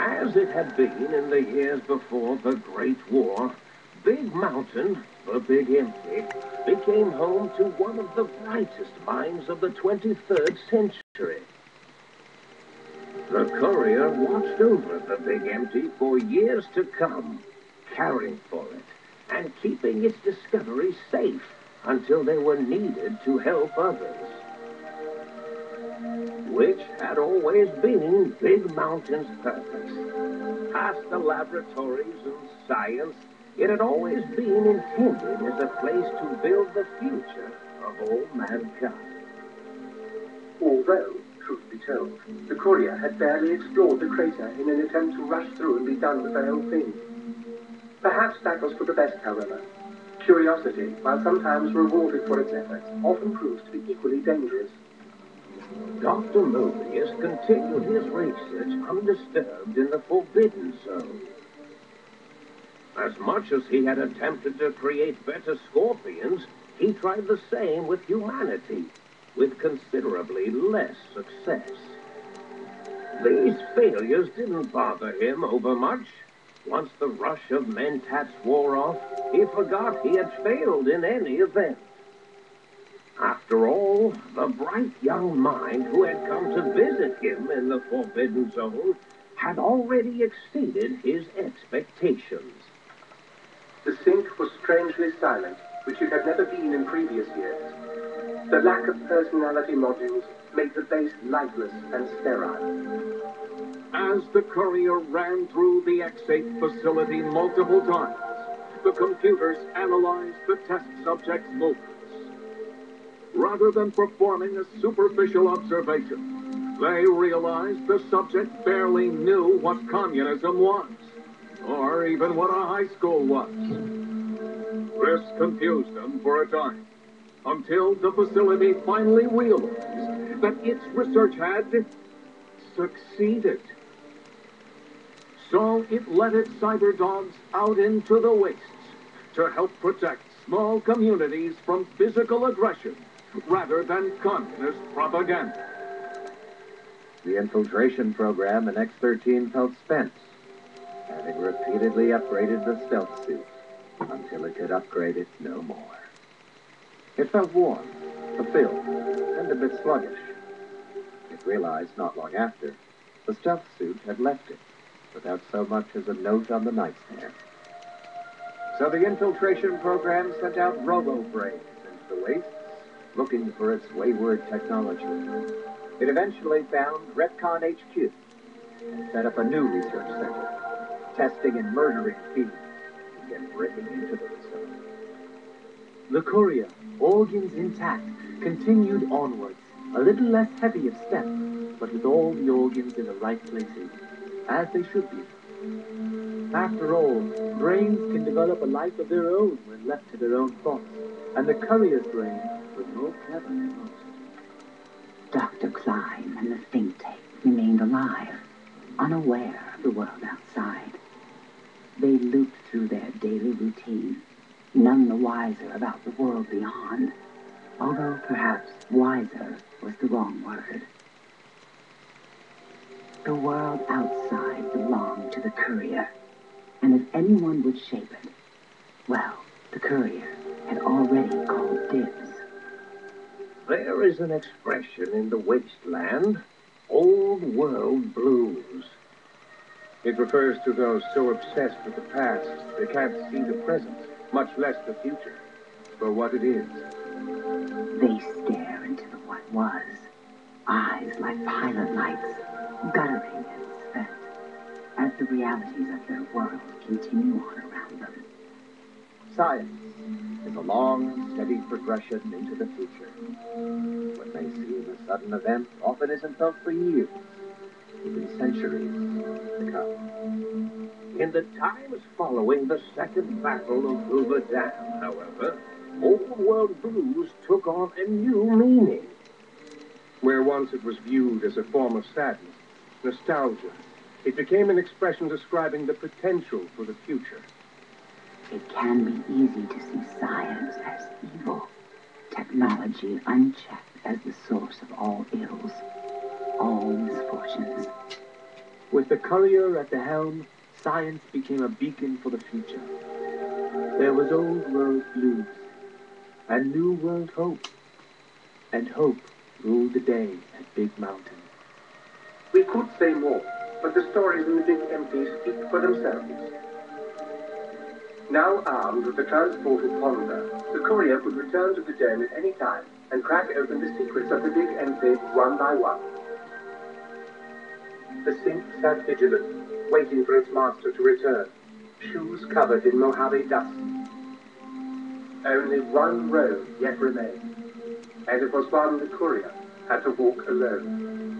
As it had been in the years before the Great War, Big Mountain, the Big Empty, became home to one of the brightest minds of the 23rd century. The courier watched over the Big Empty for years to come, caring for it and keeping its discoveries safe until they were needed to help others. Which had always been Big Mountain's purpose. Past the laboratories and science, it had always been intended as a place to build the future of all mankind. Although, truth be told, the courier had barely explored the crater in an attempt to rush through and be done with the whole thing. Perhaps that was for the best, however. Curiosity, while sometimes rewarded for its efforts, often proves to be equally dangerous. Dr. Mobius continued his research undisturbed in the Forbidden Zone. As much as he had attempted to create better scorpions, he tried the same with humanity, with considerably less success. These failures didn't bother him overmuch. Once the rush of mentats wore off, he forgot he had failed in any event. After all, the bright young mind who had come to visit him in the Forbidden Zone had already exceeded his expectations. The sink was strangely silent, which it had never been in previous years. The lack of personality modules made the base lifeless and sterile. As the courier ran through the X8 facility multiple times, the computers analyzed the test subject's movements. Rather than performing a superficial observation, they realized the subject barely knew what communism was, or even what a high school was. This confused them for a time, until the facility finally realized that its research had succeeded. So it let its cyber dogs out into the wastes to help protect small communities from physical aggression rather than communist propaganda. The infiltration program in X-13 felt spent, having repeatedly upgraded the stealth suit until it could upgrade it no more. It felt warm, fulfilled, and a bit sluggish. It realized not long after the stealth suit had left it without so much as a note on the nightstand. So the infiltration program sent out robo-brains into the wastes, looking for its wayward technology. It eventually found Retcon HQ and set up a new research center, testing and murdering fiends to get breaking into the facility. The courier, organs intact, continued onwards, a little less heavy of step, but with all the organs in the right places, as they should be. After all, brains can develop a life of their own when left to their own thoughts, and the courier's brain was more clever than most. Dr. Klein and the think tank remained alive, unaware of the world outside. They looped through their daily routine, none the wiser about the world beyond, although perhaps wiser was the wrong word. The world outside belonged to the courier, and if anyone would shape it, well, the courier had already called dibs. There is an expression in the wasteland, old world blues. It refers to those so obsessed with the past they can't see the present, much less the future, for what it is. They stare into the what was, eyes like pilot lights, guttering and spent, as the realities of their world continue on around them. Science is a long, steady progression into the future. What may seem a sudden event often isn't felt for years, even centuries to come. In the times following the Second Battle of Hoover Dam, however, old world blues took on a new meaning. Where once it was viewed as a form of sadness, nostalgia, it became an expression describing the potential for the future. It can be easy to see science as evil, technology unchecked as the source of all ills, all misfortunes. With the courier at the helm, science became a beacon for the future. There was old world blues and new world hope, and hope ruled the day at Big Mountain. We could say more, but the stories in the Big Empty speak for themselves. Now armed with the transported Ponder, the courier could return to the dome at any time and crack open the secrets of the Big Empty one by one. The Sphinx sat vigilant, waiting for its master to return, shoes covered in Mojave dust. Only one road yet remained, and it was one the courier had to walk alone.